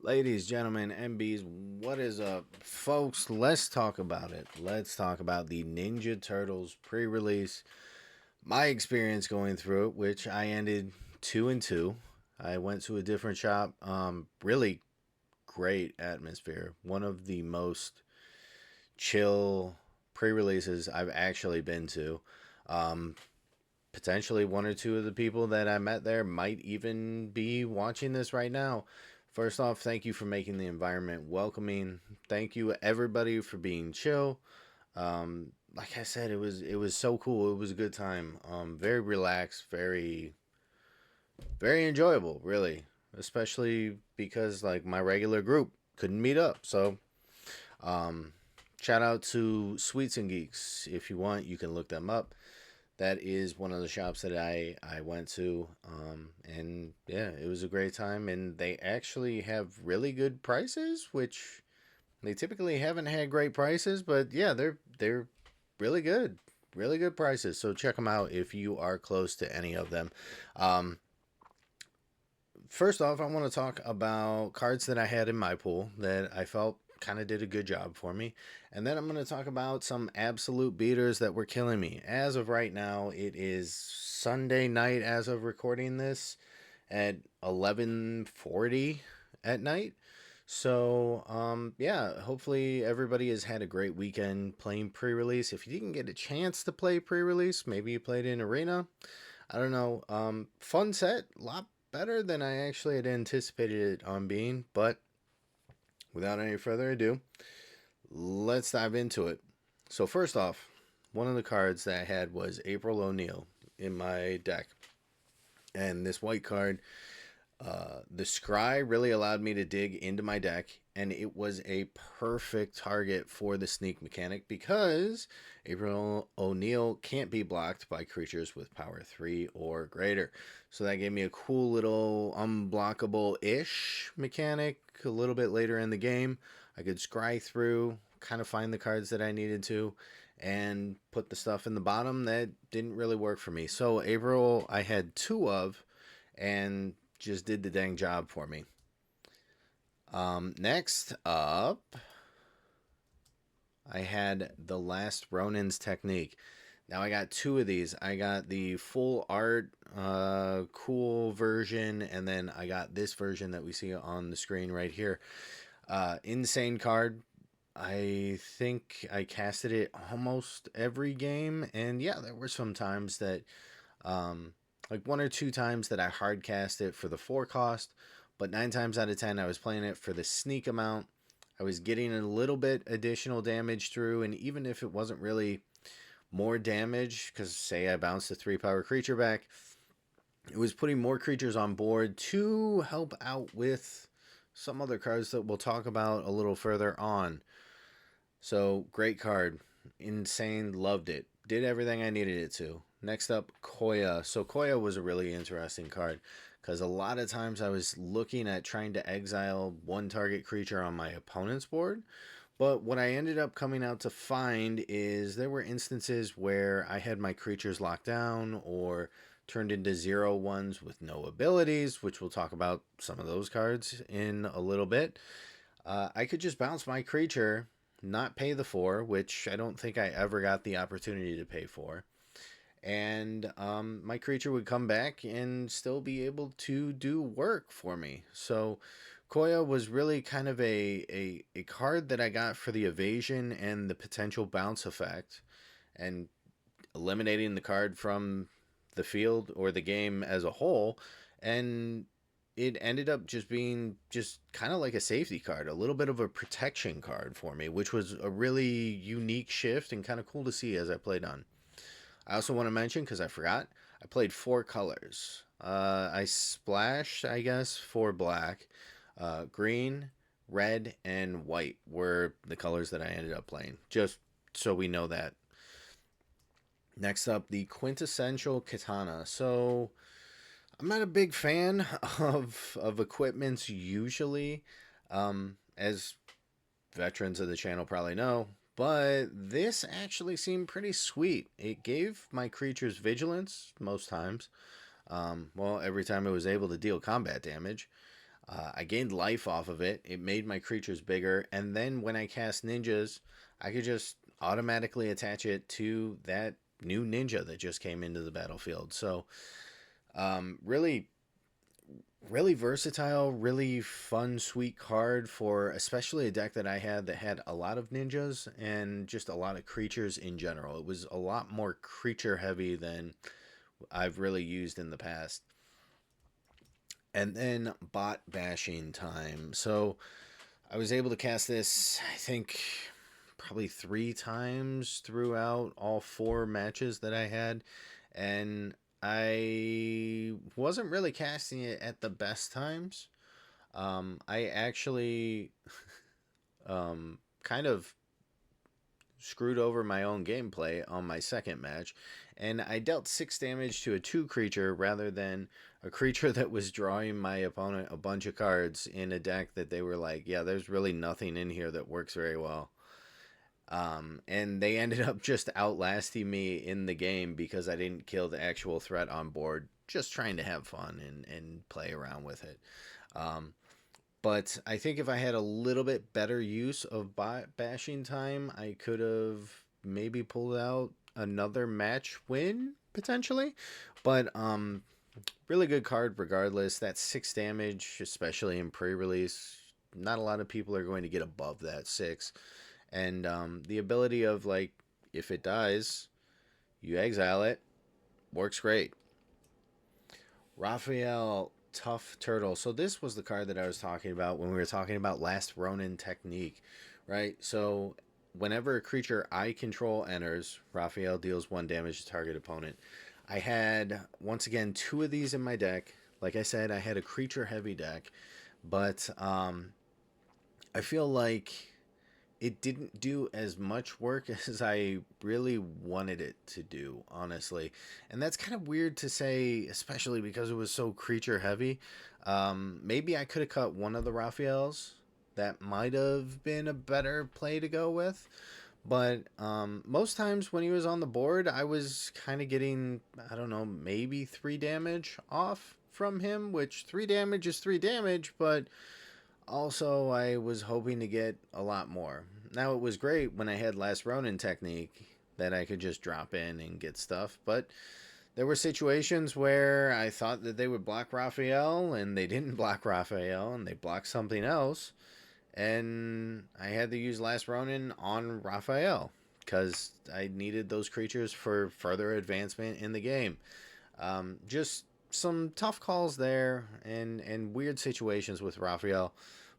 Ladies, gentlemen, MBs, what is up? Folks, let's talk about it. Let's talk about the Ninja Turtles pre release. My experience going through it, which I ended 2 and 2. I went to a different shop. Really great atmosphere. One of the most chill pre releases I've actually been to. Um, Potentially one or two of the people that I met there might even be watching this right now. First off, thank you for making the environment welcoming. Thank you everybody for being chill. Like I said, it was so cool. It was a good time. Very relaxed, very enjoyable, really. Especially because like my regular group couldn't meet up. So, um, shout out to Sweets and Geeks. If you want, you can look them up. That is one of the shops that I went to, and yeah, it was a great time. And they actually have really good prices, which they typically haven't had great prices, but yeah, they're really good prices. So check them out if you are close to any of them. Um, First off, I want to talk about cards that I had in my pool that I felt kind of did a good job for me. And then I'm going to talk about some absolute beaters that were killing me. As of right now, it is Sunday night as of recording this at 11:40 at night. So, yeah, hopefully everybody has had a great weekend playing pre-release. If you didn't get a chance to play pre-release, maybe you played in arena. I don't know. Fun set, a lot better than I actually had anticipated it on being. But without any further ado, let's dive into it. So first off, one of the cards that I had was April O'Neil in my deck, and this white card, the Scry really allowed me to dig into my deck, and it was a perfect target for the sneak mechanic because April O'Neil can't be blocked by creatures with power 3 or greater. So that gave me a cool little unblockable ish mechanic a little bit later in the game. I could scry through, kind of find the cards that I needed to, and put the stuff in the bottom that didn't really work for me. So April, I had two of, and just did the dang job for me. Next up, I had the Last Ronin's Technique. Now I got two of these. I got the full art, cool version, and then I got this version that we see on the screen right here. Insane card. I think I casted it almost every game, and yeah, there were some times that like one or two times that I hard cast it for the 4 cost, but 9 times out of 10 I was playing it for the sneak amount. I was getting a little bit additional damage through, and even if it wasn't really more damage, because say I bounced a 3 power creature back, it was putting more creatures on board to help out with some other cards that we'll talk about a little further on. So, great card. Insane. Loved it. Did everything I needed it to. Next up, Koya. So, Koya was a really interesting card because a lot of times I was looking at trying to exile one target creature on my opponent's board. But what I ended up coming out to find is there were instances where I had my creatures locked down or turned into 0/1s with no abilities, which we'll talk about some of those cards in a little bit. I could just bounce my creature, not pay the 4, which I don't think I ever got the opportunity to pay for. And my creature would come back and still be able to do work for me. So Koya was really kind of a card that I got for the evasion and the potential bounce effect, and eliminating the card from the field or the game as a whole. And it ended up just being just kind of like a safety card, a little bit of a protection card for me, which was a really unique shift and kind of cool to see as I played on. I also want to mention, because I forgot, I played 4 colors. I splashed, I guess, for black. Green, red, and white were the colors that I ended up playing, just so we know that. Next up, the quintessential katana. So, I'm not a big fan of equipments usually, as veterans of the channel probably know. But this actually seemed pretty sweet. It gave my creatures vigilance most times. Well, every time it was able to deal combat damage. I gained life off of it. It made my creatures bigger, and then when I cast ninjas, I could just automatically attach it to that new ninja that just came into the battlefield. So, really, really versatile, really fun, sweet card for especially a deck that I had that had a lot of ninjas and just a lot of creatures in general. It was a lot more creature heavy than I've really used in the past. And then bot bashing time. So I was able to cast this, I think, probably 3 times throughout all 4 matches that I had. And I wasn't really casting it at the best times. I actually kind of screwed over my own gameplay on my second match, and I dealt 6 damage to a 2 creature rather than a creature that was drawing my opponent a bunch of cards in a deck that they were like, yeah, there's really nothing in here that works very well. And they ended up just outlasting me in the game because I didn't kill the actual threat on board, just trying to have fun and play around with it. Um, but I think if I had a little bit better use of bashing time, I could have maybe pulled out another match win potentially. But really good card regardless. That 6 damage, especially in pre-release, not a lot of people are going to get above that 6. And the ability of like, if it dies, you exile it, works great. Raphael Tough Turtle. So this was the card that I was talking about when we were talking about Last Ronin technique, right? So whenever a creature I control enters, Raphael deals 1 damage to target opponent. I had, once again, 2 of these in my deck. Like I said, I had a creature heavy deck, but I feel like it didn't do as much work as I really wanted it to do, honestly. And that's kind of weird to say, especially because it was so creature heavy. Maybe I could have cut one of the Raphaels. That might have been a better play to go with. But most times when he was on the board, I was kind of getting, I don't know, maybe 3 damage off from him, which 3 damage is 3 damage, but also, I was hoping to get a lot more. Now, it was great when I had Last Ronin technique that I could just drop in and get stuff, but there were situations where I thought that they would block Raphael, and they didn't block Raphael, and they blocked something else, and I had to use Last Ronin on Raphael because I needed those creatures for further advancement in the game. Just some tough calls there and weird situations with Raphael.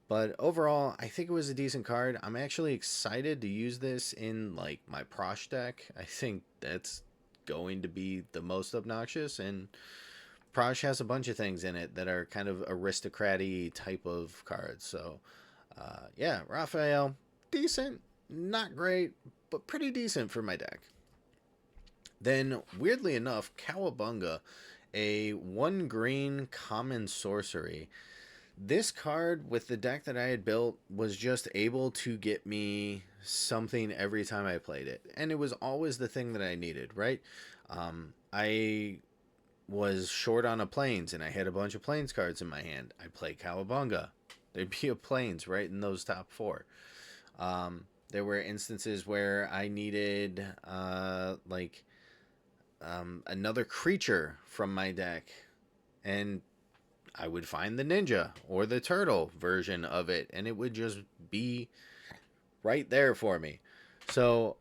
But overall, I think it was a decent card. I'm actually excited to use this in like my Prosh deck. I think that's going to be the most obnoxious, and Prosh has a bunch of things in it that are kind of aristocratic type of cards. So, yeah, Raphael, decent, not great, but pretty decent for my deck. Then, weirdly enough, Cowabunga, a 1 green common sorcery. This card with the deck that I had built was just able to get me something every time I played it. And it was always the thing that I needed, right? I was short on a plains and I had a bunch of plains cards in my hand. I played Cowabunga. There'd be a plains right in those top 4. There were instances where I needed another creature from my deck, and I would find the ninja or the turtle version of it, and it would just be right there for me. So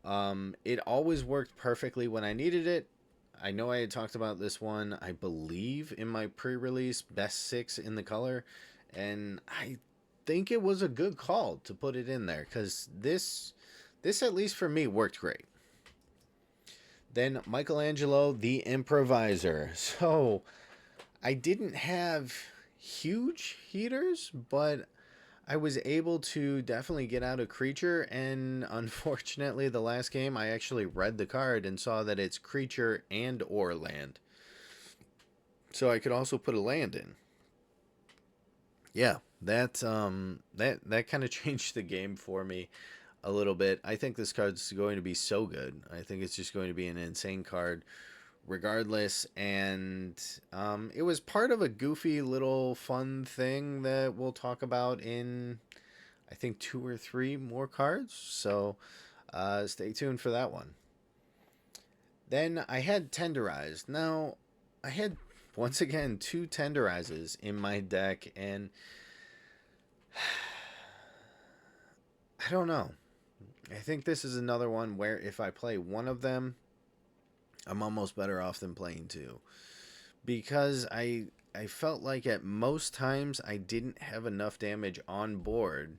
it always worked perfectly when I needed it. I know I had talked about this one, I believe, in my pre-release best 6 in the color, and I think it was a good call to put it in there because this at least for me worked great. Then Michelangelo the Improviser. So I didn't have huge heaters, but I was able to definitely get out a creature, and unfortunately the last game I actually read the card and saw that it's creature and or land. So I could also put a land in. Yeah, that kind of changed the game for me a little bit. I think this card's going to be so good. I think it's just going to be an insane card regardless. And it was part of a goofy little fun thing that we'll talk about in, I think, 2 or 3 more cards. So stay tuned for that one. Then I had Tenderized. Now, I had, once again, 2 Tenderizes in my deck, and I don't know. I think this is another one where if I play one of them, I'm almost better off than playing two. Because I felt like at most times I didn't have enough damage on board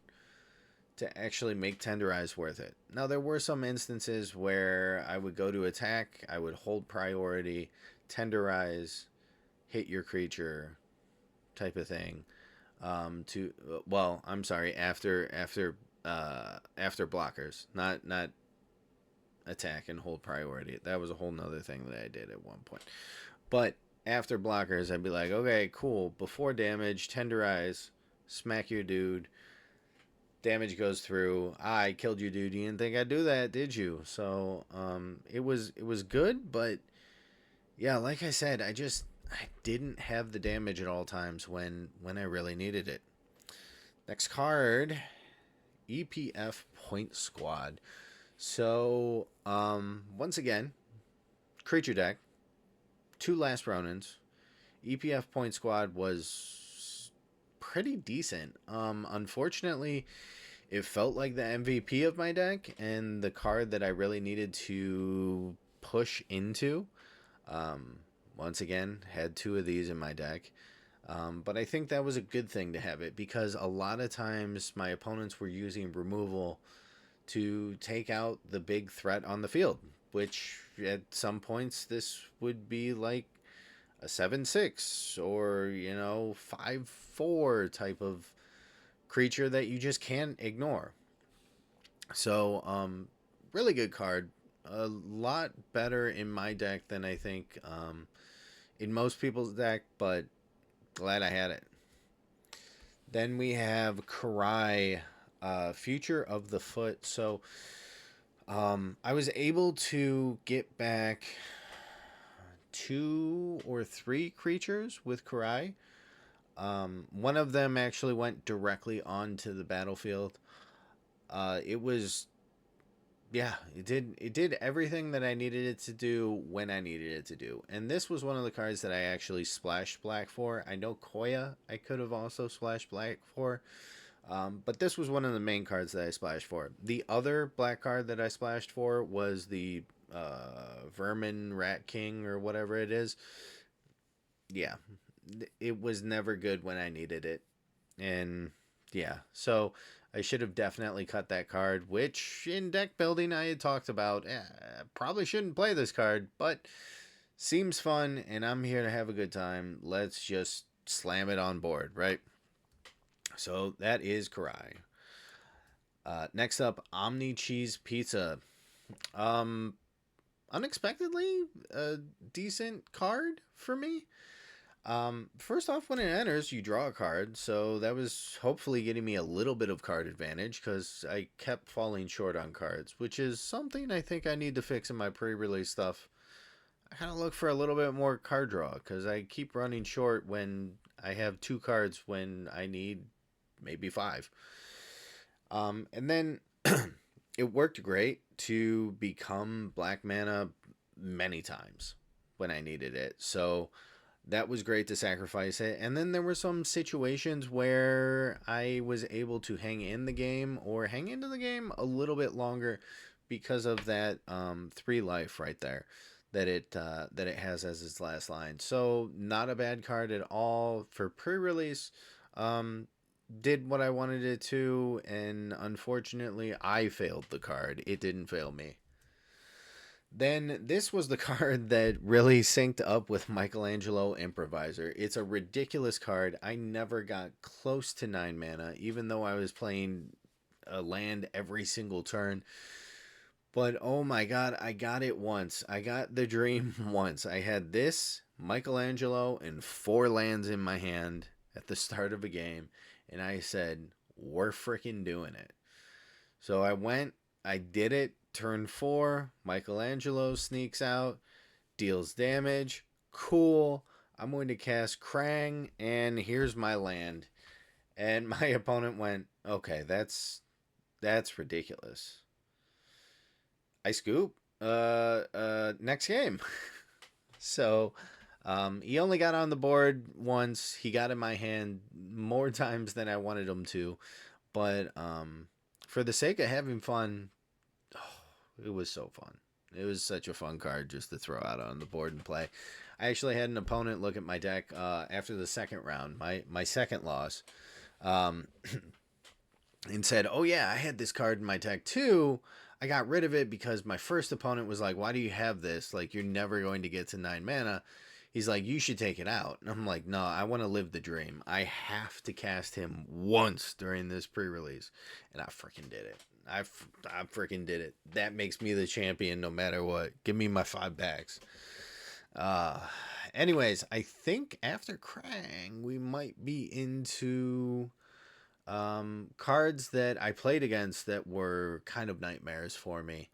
to actually make Tenderize worth it. Now, there were some instances where I would go to attack, I would hold priority, Tenderize, hit your creature type of thing. To well, I'm sorry, after blockers, not attack and hold priority. That was a whole nother thing that I did at one point. But after blockers, I'd be like, okay, cool. Before damage, tenderize, smack your dude. Damage goes through. I killed you, dude. You didn't think I'd do that, did you? So it was good, but yeah, like I said, I didn't have the damage at all times when I really needed it. Next card, EPF Point Squad. So once again, creature deck, 2 Last Ronins. EPF Point Squad was pretty decent. Unfortunately, it felt like the MVP of my deck and the card that I really needed to push into. Um, Once again, had 2 of these in my deck. But I think that was a good thing to have it because a lot of times my opponents were using removal to take out the big threat on the field, which at some points this would be like a 7/6 or 5/4 type of creature that you just can't ignore. So really good card, a lot better in my deck than I think in most people's deck, but glad I had it. Then we have Karai, Future of the Foot. So I was able to get back 2 or 3 creatures with Karai. One of them actually went directly onto the battlefield. It was, yeah, it did everything that I needed it to do when I needed it to do. And this was one of the cards that I actually splashed black for. I know Koya I could have also splashed black for. But this was one of the main cards that I splashed for. The other black card that I splashed for was the Vermin Rat King or whatever it is. Yeah, it was never good when I needed it. And yeah, so I should have definitely cut that card, which in deck building I had talked about. Probably shouldn't play this card, but seems fun and I'm here to have a good time. Let's just slam it on board, right? So that is Karai. Next up, Omni Cheese Pizza. Um, Unexpectedly, a decent card for me. First off, when it enters, you draw a card, so that was hopefully getting me a little bit of card advantage because I kept falling short on cards, which is something I think I need to fix in my pre-release stuff. I kind of look for a little bit more card draw because I keep running short when I have 2 cards when I need maybe 5. And then it worked great to become black mana many times when I needed it. So that was great to sacrifice it. And then there were some situations where I was able to hang in the game or hang into the game a little bit longer because of that 3 life right there that it has as its last line. So not a bad card at all for pre-release. Did what I wanted it to, and unfortunately, I failed the card. It didn't fail me. Then this was the card that really synced up with Michelangelo Improviser. It's a ridiculous card. I never got close to 9 mana, even though I was playing a land every single turn. But oh my god, I got it once. I got the dream once. I had this, Michelangelo, and 4 lands in my hand at the start of a game. And I said, we're freaking doing it. So I went, I did it, turn 4, Michelangelo sneaks out, deals damage. Cool. I'm going to cast Krang, and here's my land. And my opponent went, okay, that's ridiculous. I scoop. Next game. So, he only got on the board once. He got in my hand more times than I wanted him to. But for the sake of having fun, oh, it was so fun. It was such a fun card just to throw out on the board and play. I actually had an opponent look at my deck after the second round, my second loss, um, and said, "Oh yeah, I had this card in my deck too. I got rid of it because my first opponent was like, 'Why do you have this? Like you're never going to get to 9 mana.'" He's like, "You should take it out." And I'm like, "No, I want to live the dream. I have to cast him once during this pre-release." And I freaking did it. I freaking did it. That makes me the champion no matter what. Give me my 5 backs. Uh, anyways, I think after Krang, we might be into cards that I played against that were kind of nightmares for me.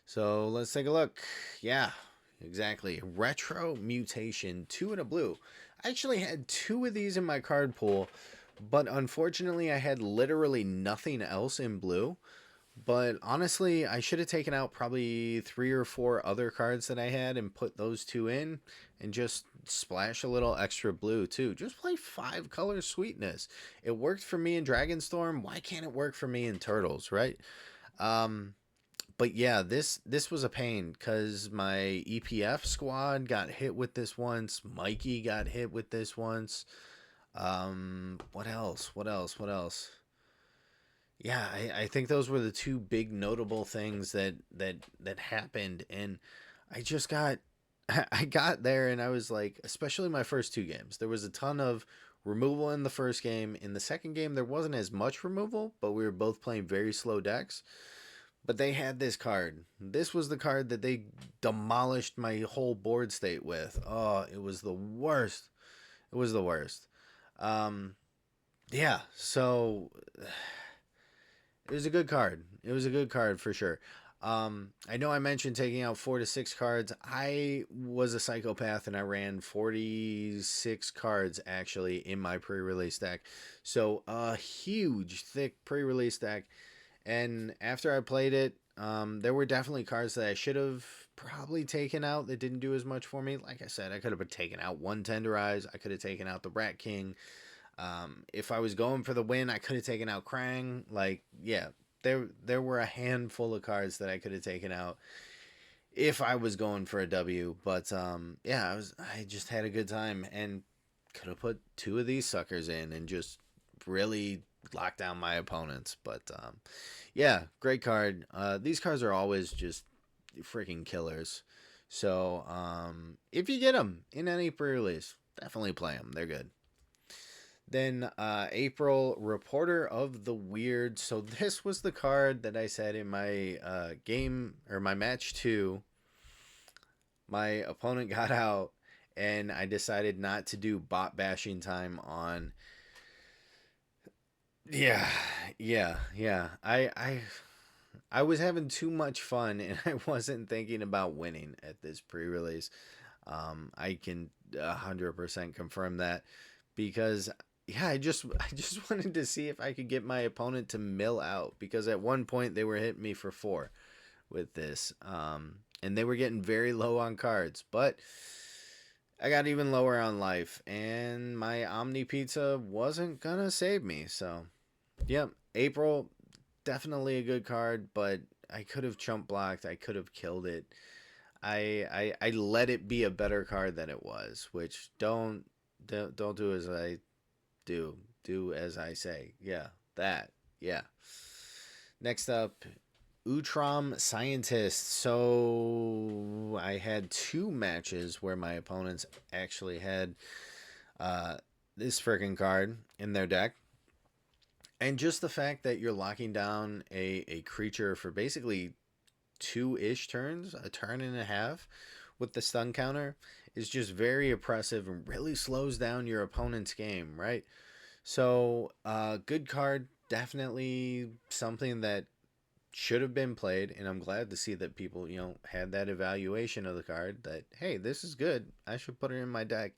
So let's take a look. Yeah, exactly. Retro Mutation, 2 and a blue. I actually had 2 of these in my card pool, but unfortunately I had literally nothing else in blue. But honestly, I should have taken out probably 3 or 4 other cards that I had and put those 2 in and just splash a little extra blue too. Just play 5 color sweetness. It worked for me in Dragonstorm. Why can't it work for me in Turtles, right? Um, but yeah, this was a pain because my EPF squad got hit with this once. Mikey got hit with this once. What else? What else? What else? Yeah, I think those were the 2 big notable things that happened, and I just got I got there and I was like, especially my first 2 games, there was a ton of removal in the first game. In the second game, there wasn't as much removal, but we were both playing very slow decks. But they had this card. This was the card that they demolished my whole board state with. Oh, it was the worst. It was the worst. Um, yeah, so it was a good card. It was a good card for sure. I know I mentioned taking out 4 to 6 cards. I was a psychopath and I ran 46 cards actually in my pre-release deck. So a huge, thick pre-release deck. And after I played it, there were definitely cards that I should have probably taken out that didn't do as much for me. Like I said, I could have taken out one Tenderize. I could have taken out the Rat King. If I was going for the win, I could have taken out Krang. Like, yeah, there were a handful of cards that I could have taken out if I was going for a W. But yeah, I just had a good time and could have put 2 of these suckers in and just really lock down my opponents. But yeah, great card. These cards are always just freaking killers. So if you get them in any pre-release, definitely play them. They're good. Then April, Reporter of the Weird. So this was the card that I said in my game or my match 2. My opponent got out, and I decided not to do bot bashing time on. Yeah, yeah. I was having too much fun, and I wasn't thinking about winning at this pre-release. I can 100% confirm that because yeah, I just wanted to see if I could get my opponent to mill out because at one point they were hitting me for 4 with this, and they were getting very low on cards, but I got even lower on life, and my Omni Pizza wasn't gonna save me. So, yep, April definitely a good card, but I could have chump blocked. I could have killed it. I let it be a better card than it was, which don't do as I do. Do as I say. Yeah, that. Yeah. Next up, Utrom Scientist. So I had 2 matches where my opponents actually had this freaking card in their deck. And just the fact that you're locking down a creature for basically 2-ish turns, a turn and a half, with the stun counter is just very oppressive and really slows down your opponent's game, right? So, good card, definitely something that should have been played, and I'm glad to see that people, had that evaluation of the card that, hey, this is good. I should put it in my deck.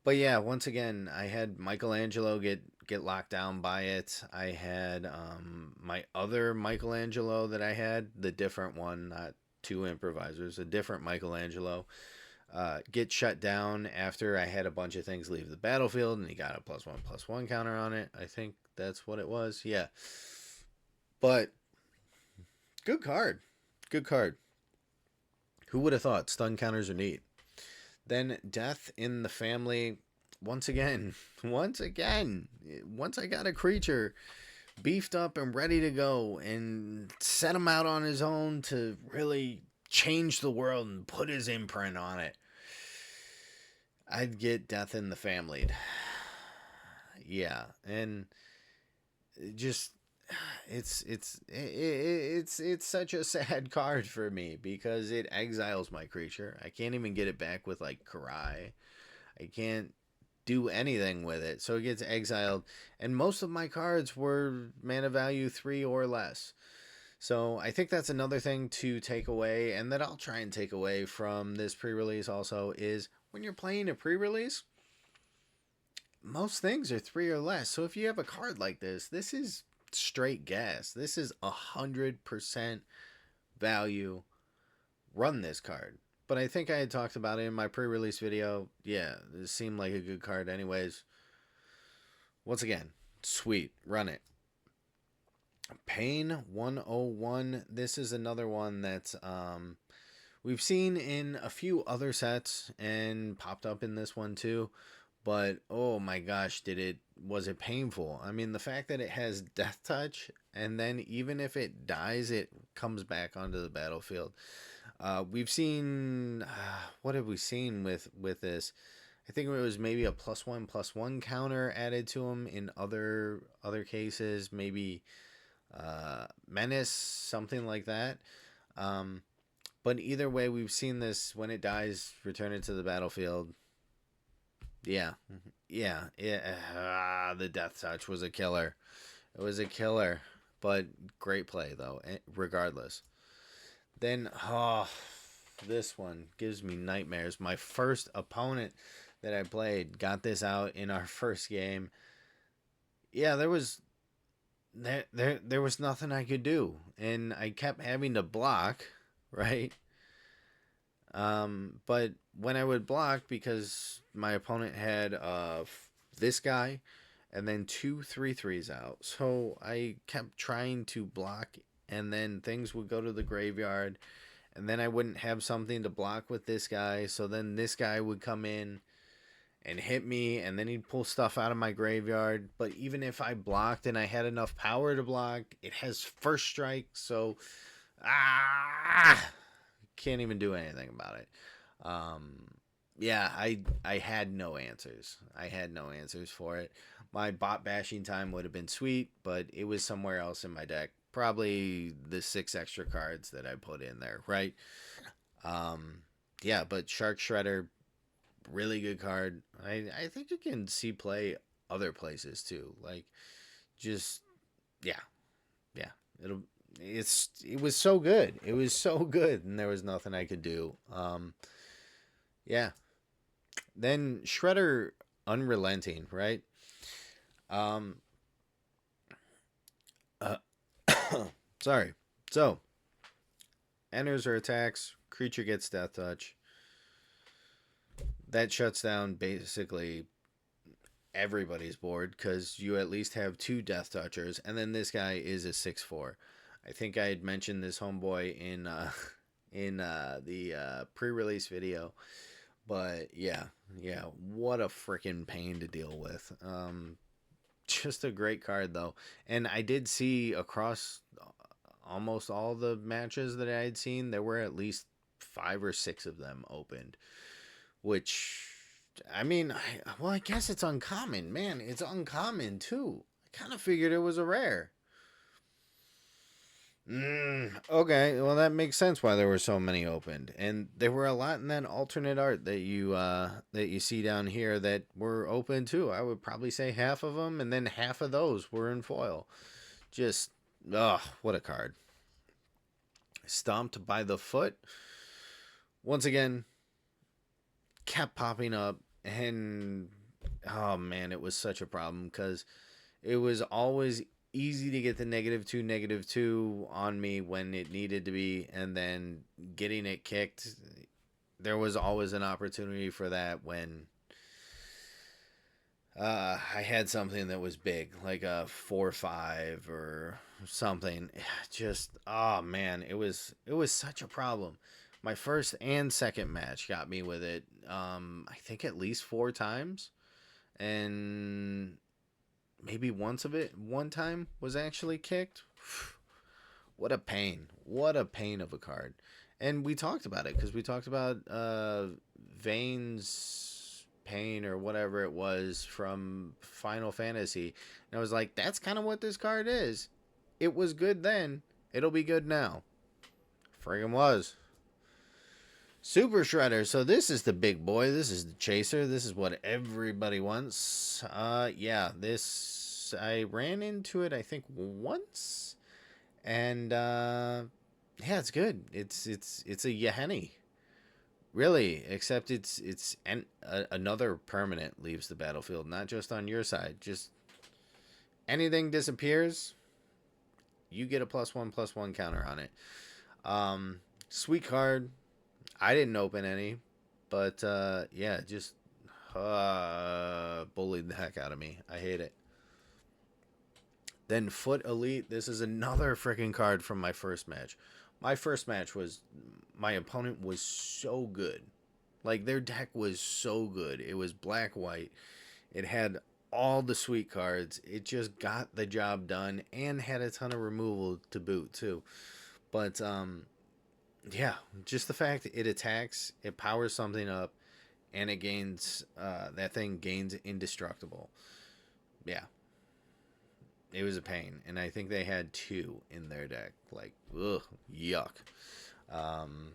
But yeah, once again, I had Michelangelo get locked down by it. I had my other Michelangelo that I had, the different one, not two improvisers, a different Michelangelo, get shut down after I had a bunch of things leave the battlefield, and he got a +1/+1 counter on it. I think that's what it was. Yeah, but good card, good card. Who would have thought stun counters are neat? Then Death in the Family. Once again, once again, once I got a creature beefed up and ready to go and set him out on his own to really change the world and put his imprint on it, I'd get Death in the Family. Yeah, and just it's such a sad card for me because it exiles my creature. I can't even get it back with like Karai. I can't do anything with it, so it gets exiled. And most of my cards were mana value 3 or less. So I think that's another thing to take away, and that I'll try and take away from this pre-release also is when you're playing a pre-release, most things are 3 or less. So if you have a card like this is straight gas. This is 100% value. Run this card. But I think I had talked about it in my pre-release video. Yeah, this seemed like a good card anyways. Once again, sweet. Run it. Pain 101. This is another one that's we've seen in a few other sets and popped up in this one too. But oh my gosh, was it painful? I mean, the fact that it has death touch, and then even if it dies, it comes back onto the battlefield. We've seen what have we seen with this? I think it was maybe a +1/+1 counter added to him in other cases, maybe menace, something like that. But either way, we've seen this when it dies, return it to the battlefield. Yeah, yeah. The death touch was a killer. It was a killer, but great play though, regardless. Then, this one gives me nightmares. My first opponent that I played got this out in our first game. Yeah, there was nothing I could do, and I kept having to block, right? But when I would block, because my opponent had this guy and then 2/3/3s out, so I kept trying to block, and then things would go to the graveyard, and then I wouldn't have something to block with this guy, so then this guy would come in and hit me, and then he'd pull stuff out of my graveyard. But even if I blocked and I had enough power to block, it has first strike, so can't even do anything about it. Yeah, I had no answers. I had no answers for it. My bot bashing time would have been sweet, but it was somewhere else in my deck. Probably the 6 extra cards that I put in there, right? Yeah, but Shark Shredder, really good card. I think you can see play other places too. Like, just yeah, yeah. It was so good. It was so good, and there was nothing I could do. Yeah. Then Shredder Unrelenting, right? Um, uh, sorry. So enters or attacks, creature gets death touch. That shuts down basically everybody's board because you at least have 2 death touchers, and then this guy is a 6/4. I think I had mentioned this homeboy in the pre-release video, but yeah, what a freaking pain to deal with. Just a great card though, and I did see across almost all the matches that I had seen, there were at least 5 or 6 of them opened, which I mean, I guess it's uncommon, man. It's uncommon too. I kind of figured it was a rare. Okay, well that makes sense why there were so many opened, and there were a lot in that alternate art that you see down here that were open too. I would probably say half of them, and then half of those were in foil. Just Ugh, what a card. Stomped by the Foot. Once again, kept popping up, and oh man, it was such a problem because it was always easy to get the negative two on me when it needed to be, and then getting it kicked, there was always an opportunity for that when I had something that was big, like a 4-5 or something. Just oh man, it was such a problem. My first and second match got me with it. I think at least 4 times, and maybe one time was actually kicked. What a pain! What a pain of a card. And we talked about it because we talked about Vane's pain or whatever it was from Final Fantasy. And I was like, that's kind of what this card is. It was good then. It'll be good now. Friggin' was. Super Shredder. So this is the big boy. This is the chaser. This is what everybody wants. Yeah, this I ran into it I think once. And yeah, it's good. It's a Yaheni. Really, except another permanent leaves the battlefield, not just on your side. Just anything disappears, you get a +1/+1 counter on it. Sweet card. I didn't open any, but yeah, just bullied the heck out of me. I hate it. Then Foot Elite. This is another freaking card from my first match. My first match was my opponent was so good. Like their deck was so good. It was black white. It had all the sweet cards. It just got the job done and had a ton of removal to boot too. But yeah, just the fact that it attacks, it powers something up, and it gains that thing gains indestructible. Yeah, it was a pain, and I think they had two in their deck. Like, ugh, yuck. Um,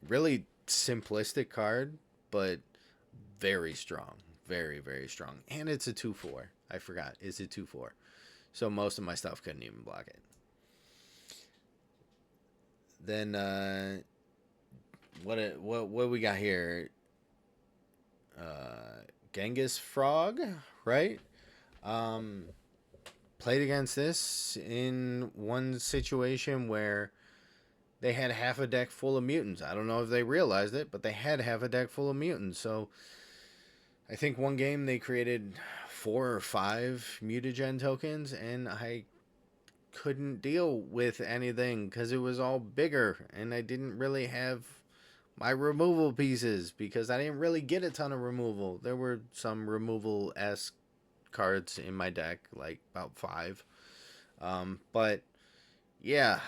really simplistic card, but very strong, very strong, and it's a 2/4. I forgot, it's a 2/4, so most of my stuff couldn't even block it. Then what we got here? Genghis Frog, right? Um, Played against this in one situation where they had half a deck full of mutants. I don't know if they realized it, but they had half a deck full of mutants. So I think one game they created 4 or 5 mutagen tokens, and I couldn't deal with anything because it was all bigger, and I didn't really have my removal pieces because I didn't really get a ton of removal. There were some removal esque cards in my deck, like about 5. But yeah,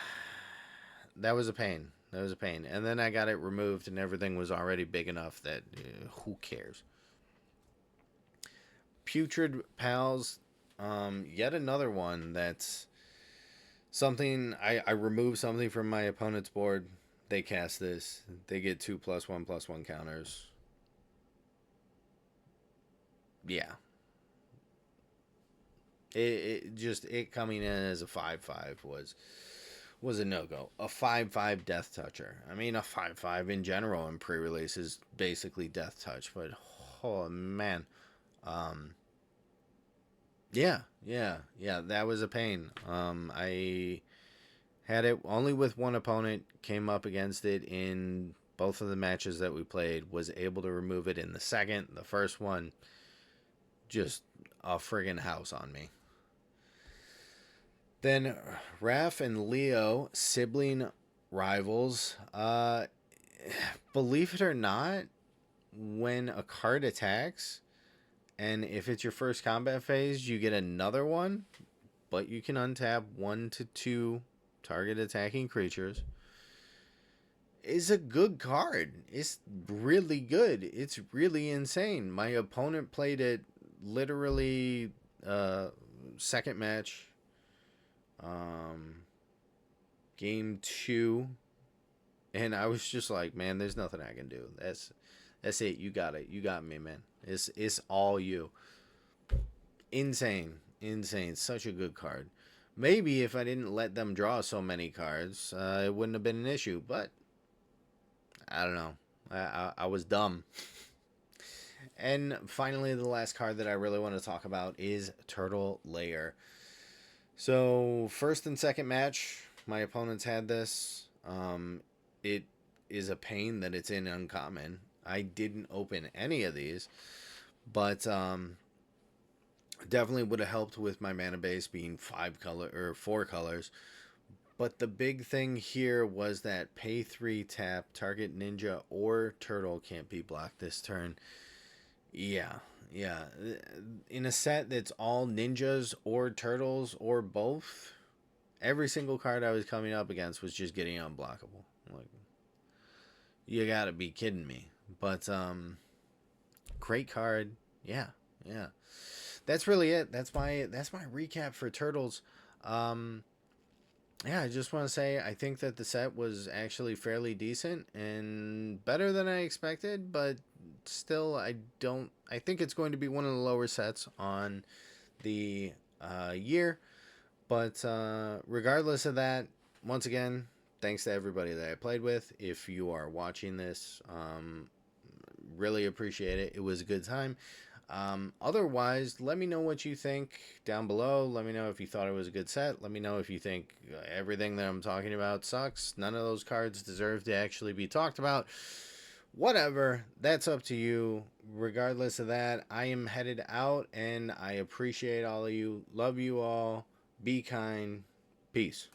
that was a pain. That was a pain. And then I got it removed, and everything was already big enough that who cares? Putrid Pals, yet another one that's something I remove something from my opponent's board. They cast this. They get 2+1/+1 counters. Yeah, it coming in as a 5/5 was a no go. A 5/5 Death Toucher. I mean, a 5/5 in general in pre-release is basically Death Touch, but oh man, um, yeah, that was a pain. I had it only with one opponent. Came up against it in both of the matches that we played. Was able to remove it in the second. The first one, just a friggin' house on me. Then Raph and Leo, sibling rivals. Believe it or not, when a card attacks, and if it's your first combat phase, you get another one, but you can untap 1 to 2 target attacking creatures. Is a good card. It's really good. It's really insane. My opponent played it literally second match, um, game 2, and I was just like, man, there's nothing I can do. That's it. You got it. You got me, man. It's all you. Insane. Such a good card. Maybe if I didn't let them draw so many cards, it wouldn't have been an issue. But I don't know. I was dumb. And finally, the last card that I really want to talk about is Turtle Layer. So, first and second match, my opponents had this. It is a pain that it's in uncommon. I didn't open any of these, but definitely would have helped with my mana base being 5 color or 4 colors. But the big thing here was that pay 3 tap, target ninja or turtle can't be blocked this turn. Yeah, yeah. In a set that's all ninjas or turtles or both, every single card I was coming up against was just getting unblockable. Like, you gotta be kidding me. But great card. Yeah, yeah. That's really it. That's my recap for Turtles. Um, yeah, I just want to say I think that the set was actually fairly decent and better than I expected, but still I think it's going to be one of the lower sets on the year. But regardless of that, once again, thanks to everybody that I played with. If you are watching this, really appreciate it. It was a good time. Otherwise, let me know what you think down below. Let me know if you thought it was a good set. Let me know if you think everything that I'm talking about sucks. None of those cards deserve to actually be talked about. Whatever, that's up to you. Regardless of that, I am headed out and I appreciate all of you. Love you all. Be kind. Peace.